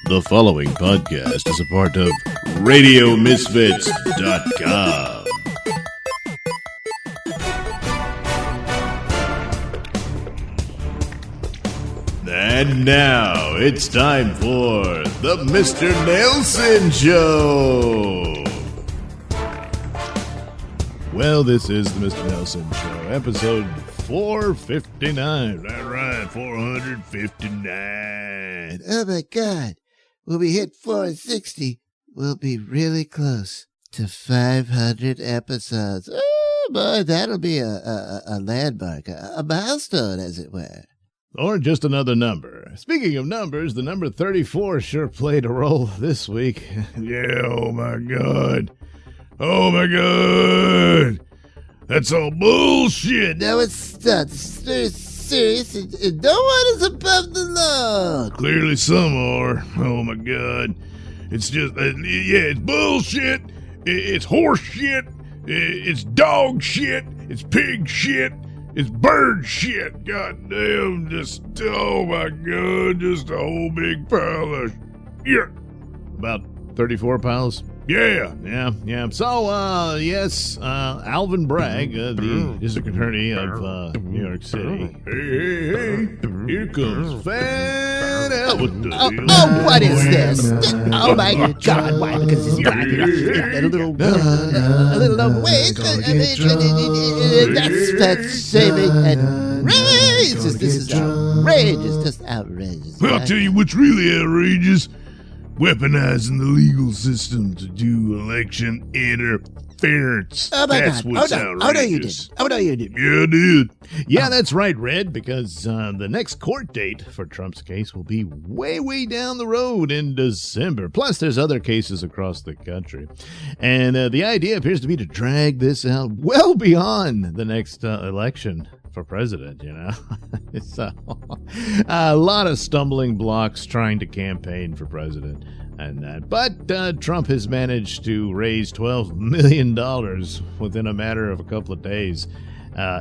The following podcast is a part of RadioMisfits.com. And now it's time for the Mr. Nailsin Show. Well, this is the Mr. Nailsin Show, episode 459. That's right, 459. Oh my God. When we hit 460, we'll be really close to 500 episodes. Oh boy, that'll be a landmark, a milestone, as it were. Or just another number. Speaking of numbers, the number 34 sure played a role this week. Yeah, oh my God. Oh my God. That's all bullshit. No, it's not. It's very serious, and no one is above the law. Clearly some are. Oh my God. It's just, it's bullshit. It's horse shit. It's dog shit. It's pig shit. It's bird shit. Goddamn, just, oh my God, just a whole big pile of shit. About 34 piles? Yeah. So, yes, Alvin Bragg, the district attorney of New York City. Hey, here comes Fat Al. Oh, what is this? Oh my God, why? Because he's black and a little overweight. That's shaming and outrageous. This is outrageous, just outrageous. I'll tell you what's really outrageous. Weaponizing the legal system to do election interference. Oh my that's God. What's outrageous. Oh, no, you didn't. Yeah, I did. Yeah, that's right, Red, because the next court date for Trump's case will be way down the road in December. Plus, there's other cases across the country. And the idea appears to be to drag this out well beyond the next election for president, you know. It's a lot of stumbling blocks trying to campaign for president and that. But Trump has managed to raise $12 million within a matter of a couple of days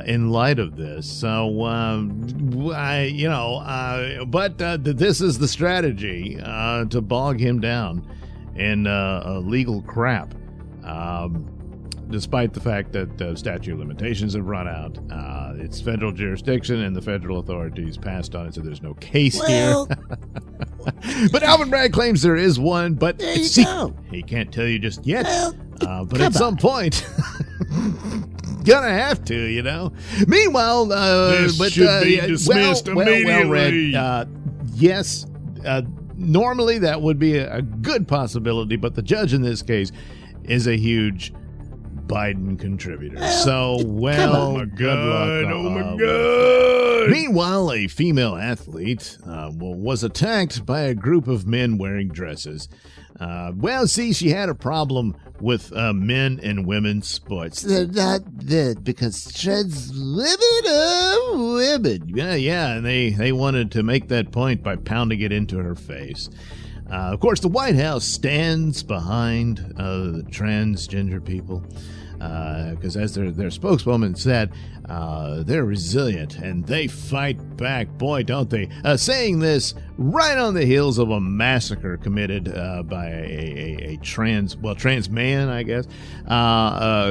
in light of this. So, this is the strategy to bog him down in legal crap. Despite the fact that statute of limitations have run out, it's federal jurisdiction and the federal authorities passed on it, so there's no case here. But Alvin Bragg claims there is one, but it's secret. He can't tell you just yet. But at some point, gonna have to, you know. Meanwhile, this should be dismissed immediately. Yes. Normally that would be a good possibility, but the judge in this case is a huge Biden contributor. So, well, good luck. Oh my God. Meanwhile, a female athlete was attacked by a group of men wearing dresses. She had a problem with men and women's sports. They're not men because trans women are women. Yeah, and they wanted to make that point by pounding it into her face. Of course, the White House stands behind the transgender people because, as their spokeswoman said, they're resilient and they fight back. Boy, don't they? Saying this right on the heels of a massacre committed by a trans man, I guess,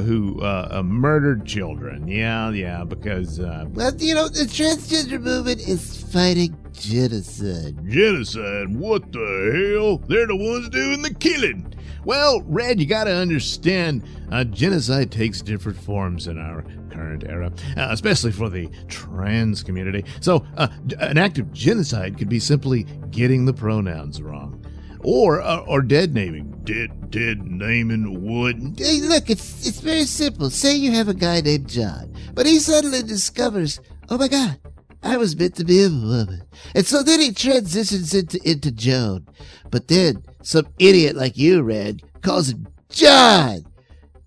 who murdered children. Yeah, because... the transgender movement is fighting genocide. Genocide? What the hell? They're the ones doing the killing. Well, Red, you gotta understand, genocide takes different forms in our current era, especially for the trans community. So, an act of genocide could be simply getting the pronouns wrong. Or dead naming. Dead naming what? Hey, look, it's very simple. Say you have a guy named John, but he suddenly discovers, oh my God, I was meant to be a woman. And so then he transitions into Joan. But then some idiot like you, Red, calls him John.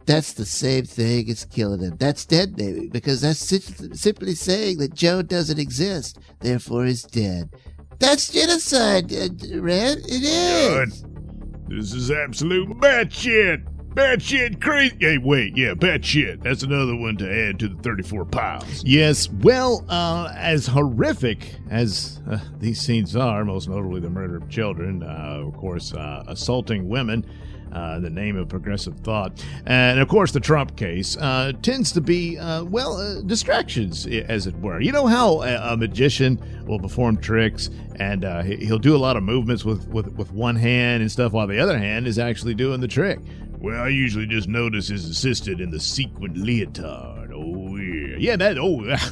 That's the same thing as killing him. That's dead naming, because that's simply saying that Joan doesn't exist, therefore is dead. That's genocide, Red. It is. God, this is absolute batshit. Batshit crazy. Hey, wait, yeah, batshit. That's another one to add to the 34 piles. Yes, well, as horrific as these scenes are, most notably the murder of children, of course, assaulting women, the name of progressive thought, and of course the Trump case tends to be, distractions, as it were. You know how a magician will perform tricks and he'll do a lot of movements with one hand and stuff while the other hand is actually doing the trick? Well, I usually just notice his assistant in the sequin leotard. Oh, yeah. Yeah,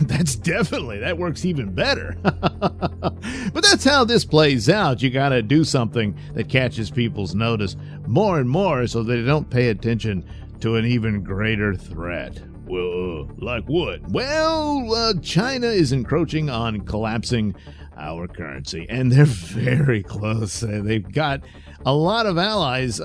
that's definitely, that works even better. But that's how this plays out. You got to do something that catches people's notice more and more so they don't pay attention to an even greater threat. Well, like what? Well, China is encroaching on collapsing our currency, and they're very close. They've got a lot of allies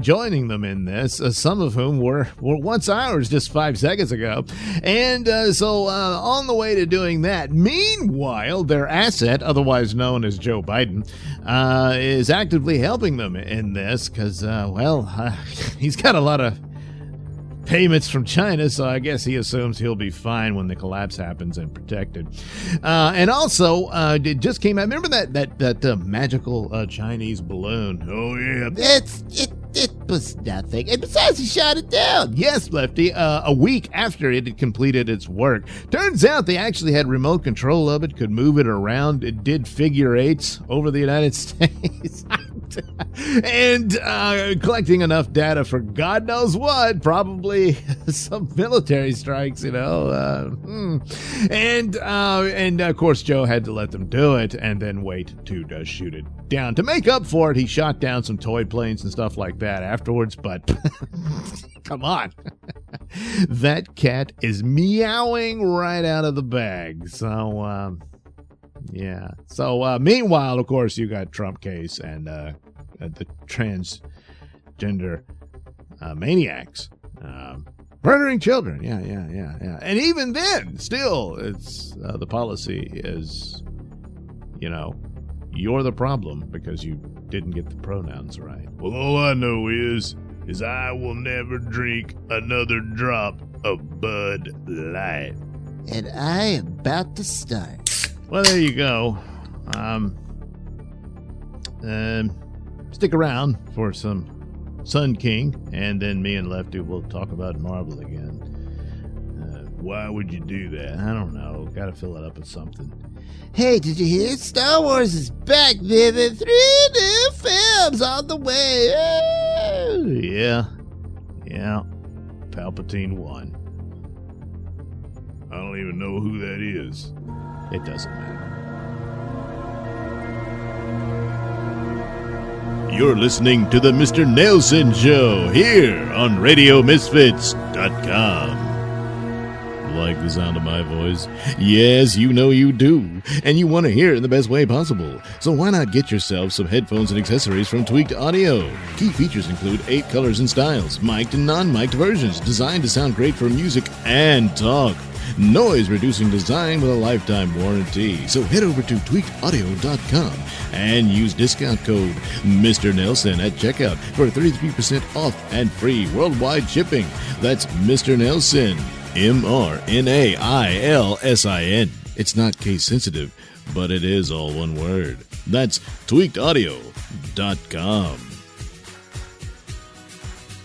joining them in this, some of whom were once ours just 5 seconds ago. And so on the way to doing that, meanwhile, their asset, otherwise known as Joe Biden, is actively helping them in this because, he's got a lot of payments from China, so I guess he assumes he'll be fine when the collapse happens and protected. And also, it just came out. Remember that magical Chinese balloon? Oh yeah, It was nothing. And besides, he shot it down. Yes, Lefty. A week after it had completed its work. Turns out they actually had remote control of it, could move it around. It did figure eights over the United States. And collecting enough data for God knows what, probably some military strikes, And of course, Joe had to let them do it and then wait to shoot it down. To make up for it, he shot down some toy planes and stuff like that afterwards, but come on. That cat is meowing right out of the bag. So, yeah. So, meanwhile, of course, you got Trump case and the transgender maniacs murdering children. Yeah. And even then, still, it's the policy is, you're the problem because you didn't get the pronouns right. Well, all I know is I will never drink another drop of Bud Light. And I am about to start. Well, there you go. Stick around for some Sun King, and then me and Lefty will talk about Marvel again. Why would you do that? I don't know. Got to fill it up with something. Hey, did you hear? Star Wars is back, baby. 3 new films on the way. Oh. Yeah. Palpatine won. I don't even know who that is. It doesn't matter. You're listening to the Mr. Nailsin Show here on RadioMisfits.com. Like the sound of my voice? Yes, you know you do. And you want to hear it in the best way possible. So why not get yourself some headphones and accessories from Tweaked Audio? Key features include 8 colors and styles, mic'd and non-mic'd versions, designed to sound great for music and talk. Noise-reducing design with a lifetime warranty. So head over to tweakedaudio.com and use discount code Mr. Nailsin at checkout for 33% off and free worldwide shipping. That's Mr. Nailsin, MrNailsin. It's not case sensitive, but it is all one word. That's tweakedaudio.com.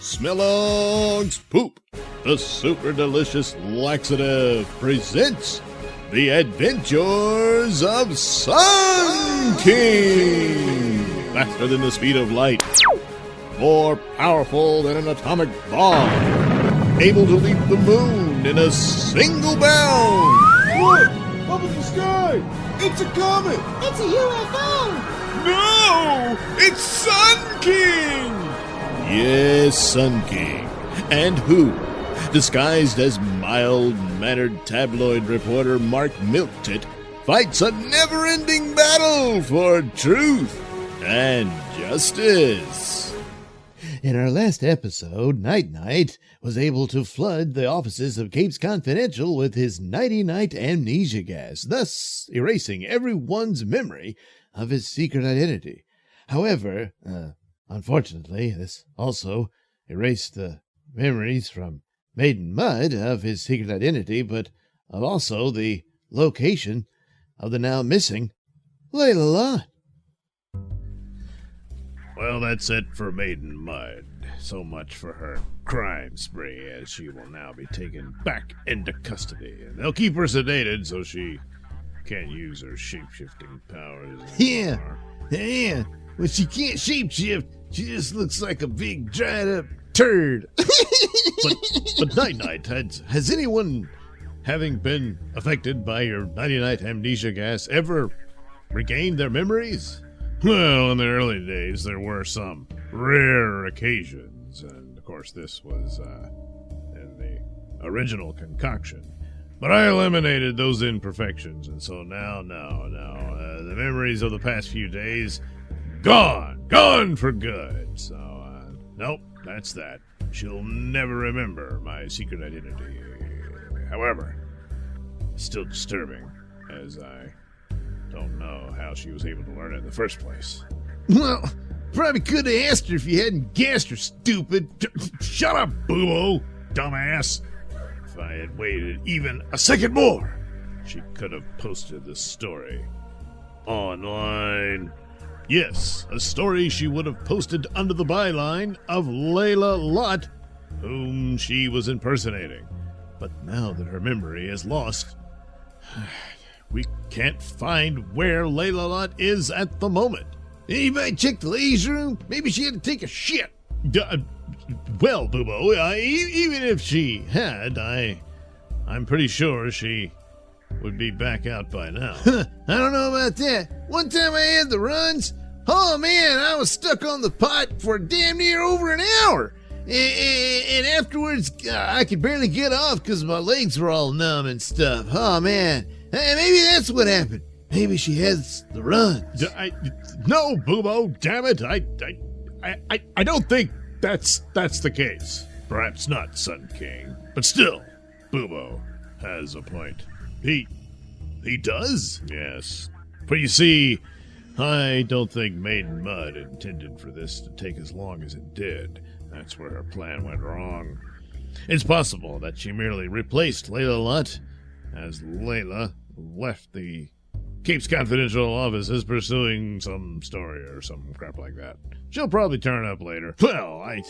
Smellogs Poop, the super delicious laxative, presents The Adventures of Sun King. Faster than the speed of light, more powerful than an atomic bomb, able to leap the moon in a single bound. Look! Up in the sky! It's a comet! It's a UFO! No! It's Sun King! Yes, Sun King. And who, disguised as mild-mannered tabloid reporter Mark Milktit, fights a never-ending battle for truth and justice. In our last episode, Night was able to flood the offices of Capes Confidential with his nighty-night amnesia gas, thus erasing everyone's memory of his secret identity. However, unfortunately, this also erase the memories from Maiden Mud of his secret identity, but of also the location of the now missing Layla Lot. Well, that's it for Maiden Mud. So much for her crime spree, as she will now be taken back into custody. And they'll keep her sedated so she can't use her shape-shifting powers anymore. Yeah. When she can't shapeshift, she just looks like a big dried-up turd. But Night-Night, has anyone, having been affected by your Nighty-Night amnesia gas, ever regained their memories? Well, in the early days, there were some rare occasions, and of course this was in the original concoction. But I eliminated those imperfections, and so now, the memories of the past few days, gone for good. So, nope, that's that. She'll never remember my secret identity. However, it's still disturbing, as I don't know how she was able to learn it in the first place. Well, probably could have asked her if you hadn't gassed her, stupid. Shut up, boo-boo, dumbass. If I had waited even a second more, she could have posted the story online. Yes, a story she would have posted under the byline of Layla Lot, whom she was impersonating. But now that her memory is lost, we can't find where Layla Lot is at the moment. Anybody check the ladies' room? Maybe she had to take a shit. Well, Boo-Boo, even if she had, I'm pretty sure she would be back out by now. I don't know about that. One time I had the runs. Oh, man, I was stuck on the pot for damn near over an hour. And afterwards, I could barely get off because my legs were all numb and stuff. Oh, man. Hey, maybe that's what happened. Maybe she has the runs. No, Boo-Boo, damn it. I don't think that's the case. Perhaps not, Sun King. But still, Boo-Boo has a point. He does? Yes. But you see, I don't think Maiden Mud intended for this to take as long as it did. That's where her plan went wrong. It's possible that she merely replaced Layla Lot as Layla left the Cape's confidential offices pursuing some story or some crap like that. She'll probably turn up later. Well, I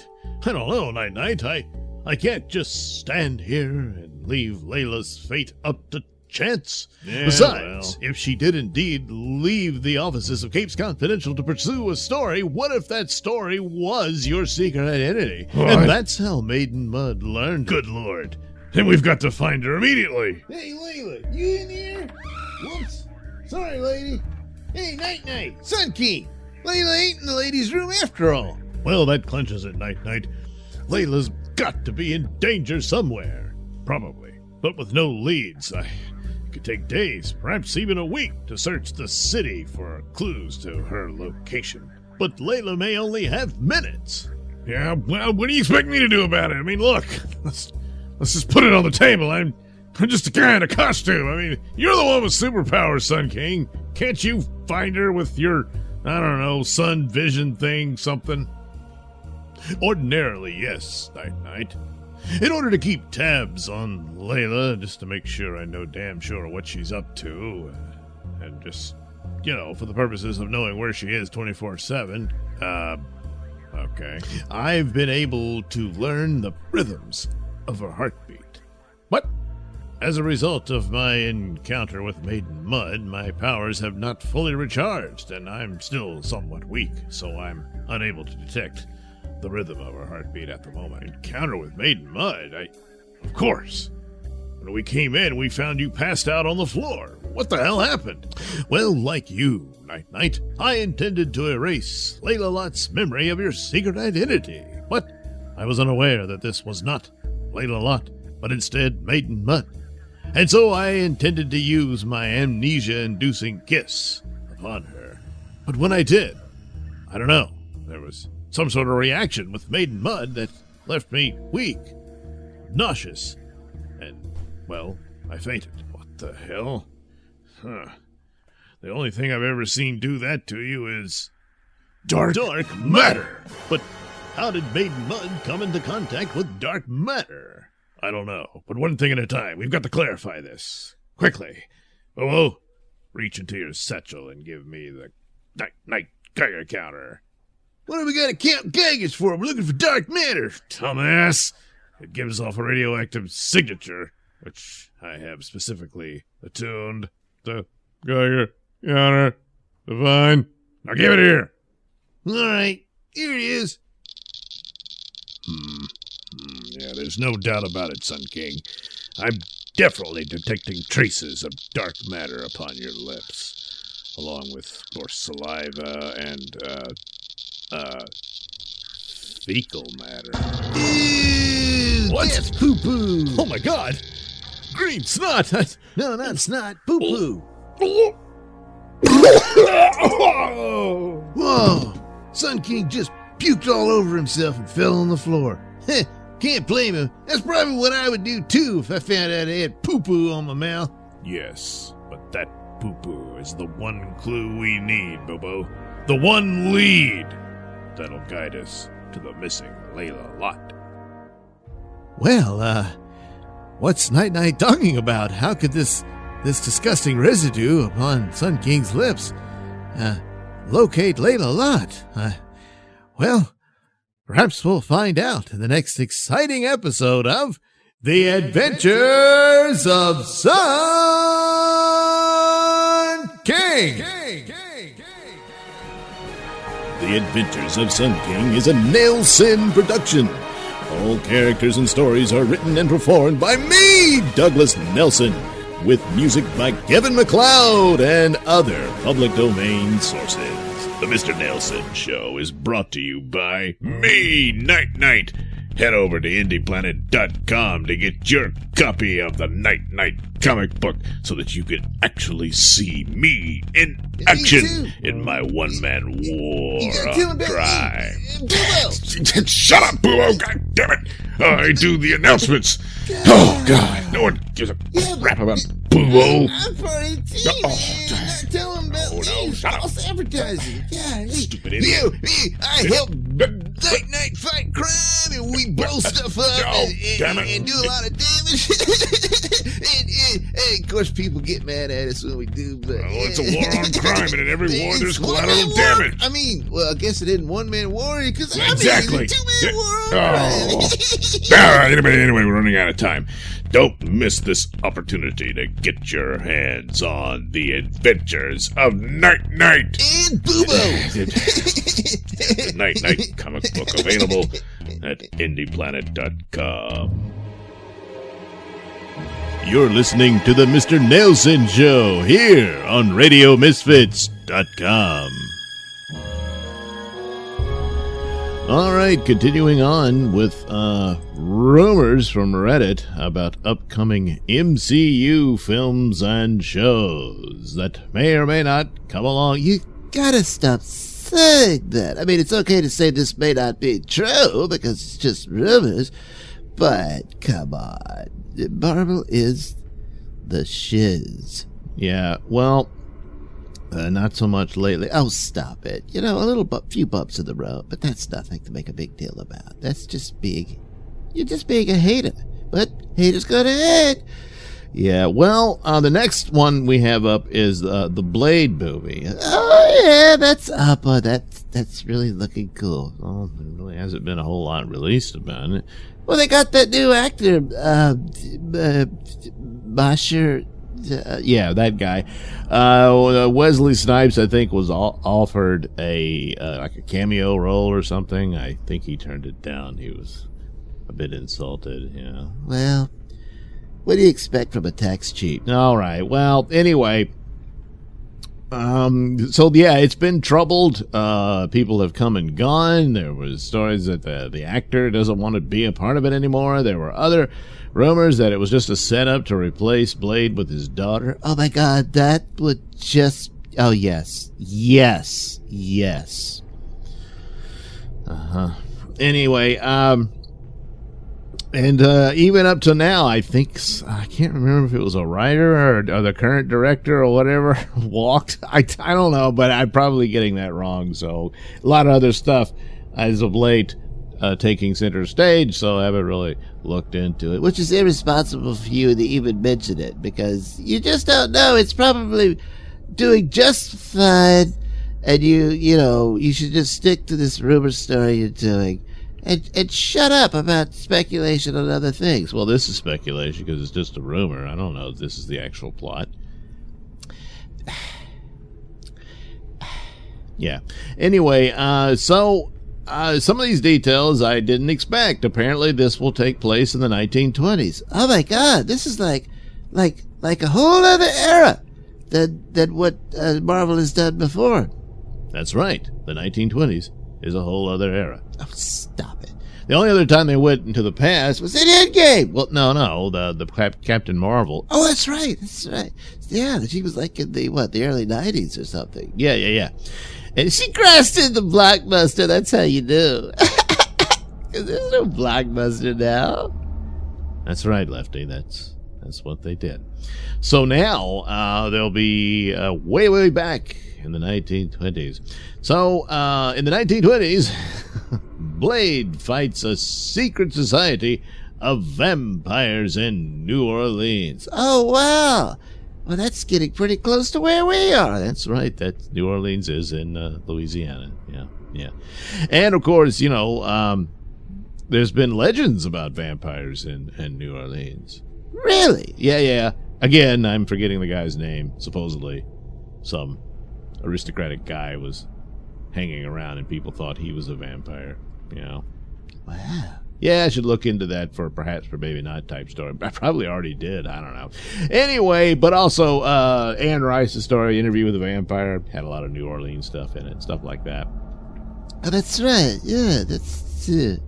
don't know, Night-Night. I can't just stand here and leave Layla's fate up to chance. Yeah, Besides, if she did indeed leave the offices of Cape's Confidential to pursue a story, what if that story was your secret identity? What? And that's how Maiden Mud learned. Good Lord. Then we've got to find her immediately. Hey, Layla, you in here? Whoops. Sorry, lady. Hey, Night-Night, Sun King. Layla ain't in the ladies' room after all. Well, that clenches it, Night-Night. Layla's got to be in danger somewhere. Probably. But with no leads, it could take days, perhaps even a week, to search the city for clues to her location. But Layla may only have minutes. Yeah, well, what do you expect me to do about it? I mean, look, let's just put it on the table. I'm just a guy in a costume. I mean, you're the one with superpowers, Sun King. Can't you find her with your, I don't know, sun vision thing, something? Ordinarily, yes, Night-Night. In order to keep tabs on Layla, just to make sure I know damn sure what she's up to, and just, for the purposes of knowing where she is 24/7, Okay. I've been able to learn the rhythms of her heartbeat. But as a result of my encounter with Maiden Mud, my powers have not fully recharged, and I'm still somewhat weak, so I'm unable to detect the rhythm of her heartbeat at the moment. Encounter with Maiden Mud? Of course. When we came in, we found you passed out on the floor. What the hell happened? Well, like you, Night-Night, I intended to erase Layla Lot's memory of your secret identity, but I was unaware that this was not Layla Lot, but instead Maiden Mud. And so I intended to use my amnesia-inducing kiss upon her. But when I did, I don't know, there was some sort of reaction with Maiden Mud that left me weak, nauseous, and, well, I fainted. What the hell? Huh. The only thing I've ever seen do that to you is dark matter. But How did Maiden Mud come into contact with dark matter? I don't know, but one thing at a time. We've got to clarify this. Quickly. Bobo, reach into your satchel and give me the night Geiger counter. What do we got to count Geigers for? We're looking for dark matter. Dumbass. It gives off a radioactive signature, which I have specifically attuned to Geiger counter. Divine. Now give it here. All right, here it is. Yeah, there's no doubt about it, Sun King. I'm definitely detecting traces of dark matter upon your lips, along with, of course, saliva and, fecal matter. Ew, What? that's poo-poo. Oh my God! Green snot! No, not snot, poo-poo. Whoa, Sun King just puked all over himself and fell on the floor. Heh, can't blame him. That's probably what I would do, too, if I found out I had poo-poo on my mouth. Yes, but that poo-poo is the one clue we need, Bobo. The one lead that'll guide us to the missing Layla Lot. Well, what's Night-Night talking about? How could this disgusting residue upon Sun King's lips locate Layla Lot? Well, perhaps we'll find out in the next exciting episode of The Adventures of Sun King. The Adventures of Sun King is a Nailsin production. All characters and stories are written and performed by me, Douglas Nelson, with music by Kevin MacLeod and other public domain sources. The Mr. Nailsin Show is brought to you by me, Night. Head over to IndiePlanet.com to get your copy of the Night comic book so that you can actually see me in action in my one-man war of crime. Shut up, Boo-Oh! God damn it! I do the announcements. Oh, God. No one gives a crap about Boo-Oh. I'm part of the team, man. Tell him about false advertising. God, Stupid idiot. I help Night fight crime, and we blow stuff up and do a lot of damage. and of course, people get mad at us when we do. But it's a war on crime, and in every war there's collateral one-man damage. War. I mean, well, I guess it isn't one-man war because Exactly. It's a two-man war on crime. All right, anyway, we're running out of time. Don't miss this opportunity to get your hands on The Adventures of Night. And Boobo. The Night comic book available at IndiePlanet.com. You're listening to the Mr. Nailsin Show here on RadioMisfits.com. All right, continuing on with rumors from Reddit about upcoming MCU films and shows that may or may not come along. you gotta stop saying that. I mean, it's okay to say this may not be true because it's just rumors, but come on. Marvel is the shiz. Yeah, well, not so much lately. Oh, stop it. You know, few bumps in the road, but that's nothing to make a big deal about. That's just you're just being a hater. But haters gonna hate. Yeah, well, the next one we have up is the Blade movie. Oh, yeah, that's up. That's really looking cool. Well, there really hasn't been a whole lot released about it. Well, they got that new actor, Masher. Yeah, that guy. Wesley Snipes, I think, was offered a like a cameo role or something. I think he turned it down. He was a bit insulted. Yeah. Well, what do you expect from a tax cheat? All right. Well, anyway. So yeah, it's been troubled. People have come and gone. There was stories that the actor doesn't want to be a part of it anymore. There were other rumors that it was just a setup to replace Blade with his daughter. Oh my God, that would just... Oh yes. Anyway, and even up to now, I think, I can't remember if it was a writer or the current director or whatever walked. I don't know, but I'm probably getting that wrong. So a lot of other stuff as of late taking center stage, so I haven't really looked into it. Which is irresponsible for you to even mention it, because you just don't know. It's probably doing just fine, and you should just stick to this rumor story you're doing. And shut up about speculation on other things. Well, this is speculation because it's just a rumor. I don't know if this is the actual plot. Yeah. Anyway, so some of these details I didn't expect. Apparently, this will take place in the 1920s. Oh my God! This is like a whole other era than what Marvel has done before. That's right. The 1920s is a whole other era. Oh, stop it. The only other time they went into the past was in Endgame. Well, no, the Captain Marvel. Oh, that's right. Yeah, she was like in the early 90s or something. Yeah. And she crashed in the Blockbuster. That's how you do. Because there's no Blockbuster now. That's right, Lefty. That's what they did. So now they'll be way back in the 1920s. So in the 1920s, Blade fights a secret society of vampires in New Orleans. Oh, wow. Well, that's getting pretty close to where we are. That's right. That New Orleans is in Louisiana. Yeah. And, of course, there's been legends about vampires in New Orleans. Really? Yeah. Again, I'm forgetting the guy's name. Supposedly, some aristocratic guy was hanging around and people thought he was a vampire. Wow. Yeah, I should look into that for maybe not type story. I probably already did. I don't know. Anyway, but also Anne Rice's story, Interview with a Vampire, had a lot of New Orleans stuff in it, stuff like that. Oh, that's right. Yeah, that's it.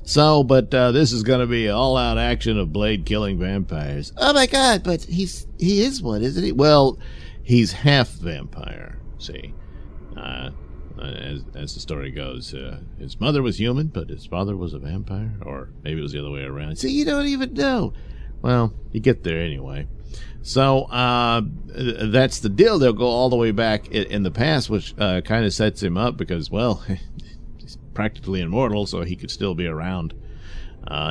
So, but this is going to be all-out action of Blade killing vampires. Oh my God! But he is one, isn't he? Well, he's half vampire. See, as the story goes, his mother was human, but his father was a vampire, or maybe it was the other way around. See, you don't even know. Well, you get there anyway. So that's the deal. They'll go all the way back in the past, which kind of sets him up because, well, he's practically immortal, so he could still be around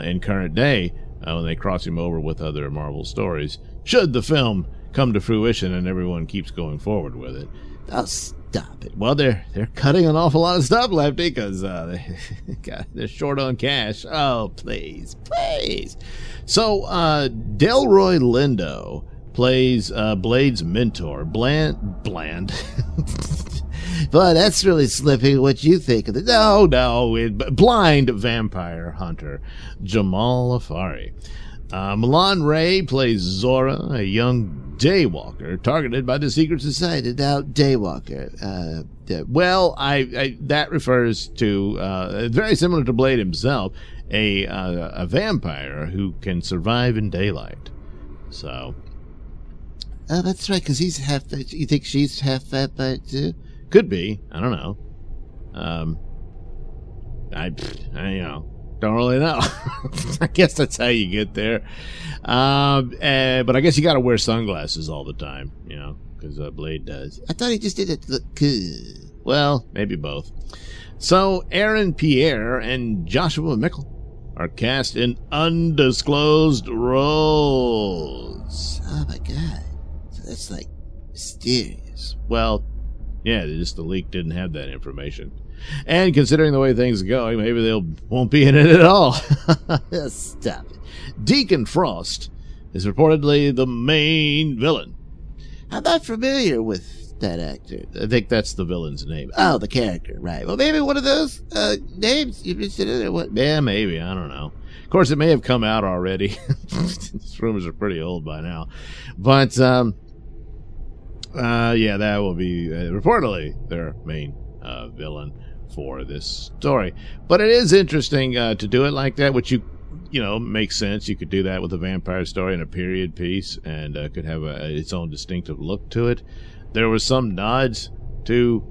in current day when they cross him over with other Marvel stories, should the film come to fruition and everyone keeps going forward with it. Oh, stop it. Well, they're cutting an awful lot of stuff, Lefty, because they're short on cash. Oh, please. So, Delroy Lindo plays Blade's mentor, Bland. Boy, that's really slipping what you think of it. No, blind vampire hunter, Jamal Afari. Milan Ray plays Zora, a young daywalker targeted by the secret society. Now, daywalker. That refers to very similar to Blade himself, a vampire who can survive in daylight. So, that's right, because he's half. You think she's half vampire too? Could be. I don't know. I don't really know. I guess that's how you get there. But I guess you got to wear sunglasses all the time, because Blade does. I thought he just did it to look good. Well, maybe both. So Aaron Pierre and Joshua Mickle are cast in undisclosed roles. Oh my God! So that's like mysterious. Well, yeah, just the leak didn't have that information. And considering the way things are going, maybe they won't be in it at all. Stop it. Deacon Frost is reportedly the main villain. I'm not familiar with that actor. I think that's the villain's name. Oh, the character, right. Well, maybe one of those names you mentioned it or what? Yeah, maybe. I don't know. Of course, it may have come out already. These rumors are pretty old by now. But, that will be reportedly their main villain for this story. But it is interesting to do it like that, which makes sense. You could do that with a vampire story and a period piece, and could have its own distinctive look to it. There was some nods to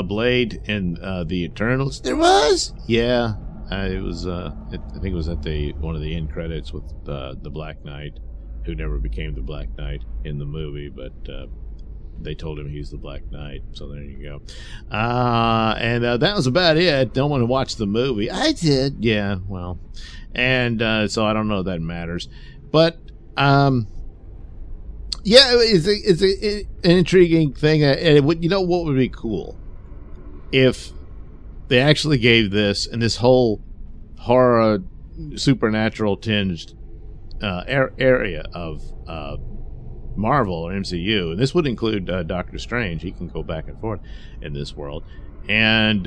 Blade in the Eternals. There was? Yeah, it was. I think it was at one of the end credits with the Black Knight, who never became the Black Knight in the movie, but they told him he's the Black Knight. So there you go. And that was about it. No one watched the movie. I did. Yeah, well, and so I don't know if that matters, but yeah, it's an intriguing thing. And it would, you know, what would be cool if they actually gave this and this whole horror, supernatural tinged area of Marvel or MCU, and this would include Doctor Strange. He can go back and forth in this world, and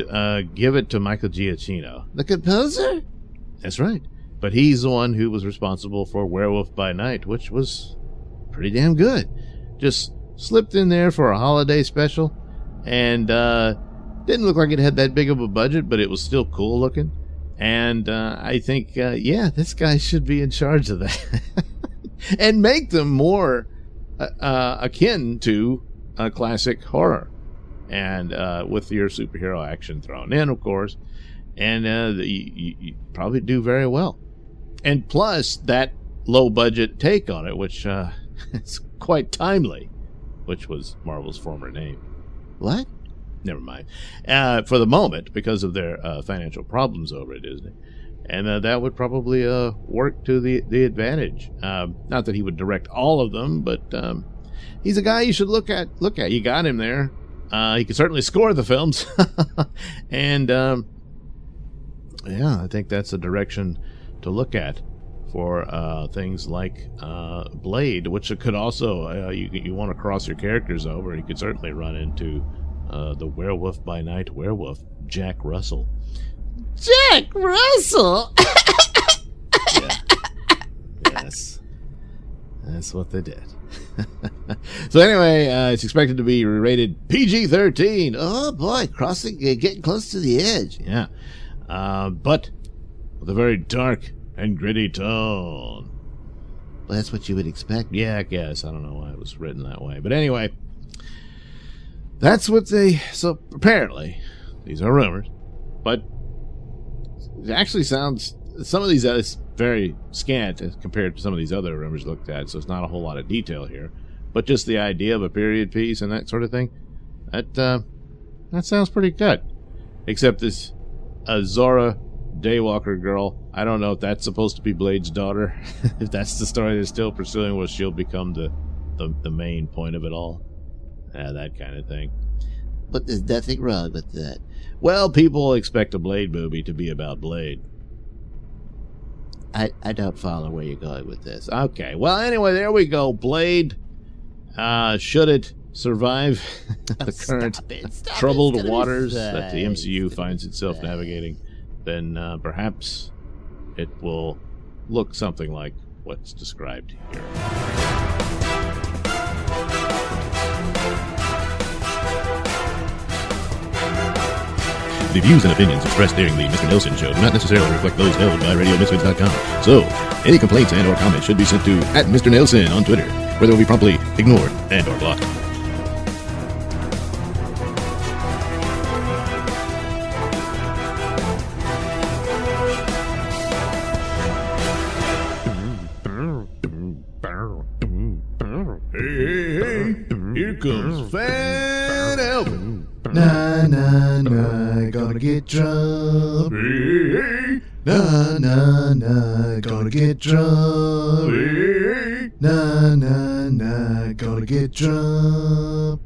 give it to Michael Giacchino, The composer? that's right. But he's the one who was responsible for Werewolf by Night, which was pretty damn good. Just slipped in there for a holiday special, and didn't look like it had that big of a budget, but it was still cool looking. And I think, yeah, this guy should be in charge of that. And make them more akin to a classic horror. And with your superhero action thrown in, of course. And you probably do very well. And plus, that low-budget take on it, which is quite timely, which was Marvel's former name. What? Never mind. For the moment, because of their financial problems over at Disney. And that would probably work to the advantage. Not that he would direct all of them, but he's a guy you should look at. You got him there. He can certainly score the films. And, yeah, I think that's a direction to look at for things like Blade, which could also, you want to cross your characters over. You could certainly run into the Werewolf by Night werewolf, Jack Russell. Jack Russell? Yeah. Yes. That's what they did. So anyway, it's expected to be rated PG-13. Oh boy, getting close to the edge. Yeah. But with a very dark and gritty tone. Well, that's what you would expect. Yeah, I guess. I don't know why it was written that way. But anyway, that's what so apparently, these are rumors, but it actually sounds, some of these is very scant as compared to some of these other rumors looked at, so it's not a whole lot of detail here. But just the idea of a period piece and that sort of thing, that sounds pretty good. Except this Zora Daywalker girl, I don't know if that's supposed to be Blade's daughter. If that's the story they're still pursuing, where she'll become the main point of it all. That kind of thing. But there's nothing wrong with that. Well, people expect a Blade movie to be about Blade. I don't follow where you're going with this. Okay, well, anyway, there we go. Blade, should it survive the current troubled waters that the MCU finds itself navigating, then perhaps it will look something like what's described here. The views and opinions expressed during the Mr. Nailsin Show do not necessarily reflect those held by RadioMisfits.com. So, any complaints and or comments should be sent to @Mr. on Twitter, where they will be promptly ignored and or blocked. Hey, here comes Fat Albert. Nah, nah, nah, gonna get drunk. Hey, Nah, nah, nah, gonna get drunk. hey, Nah, nah, nah, gonna get drunk.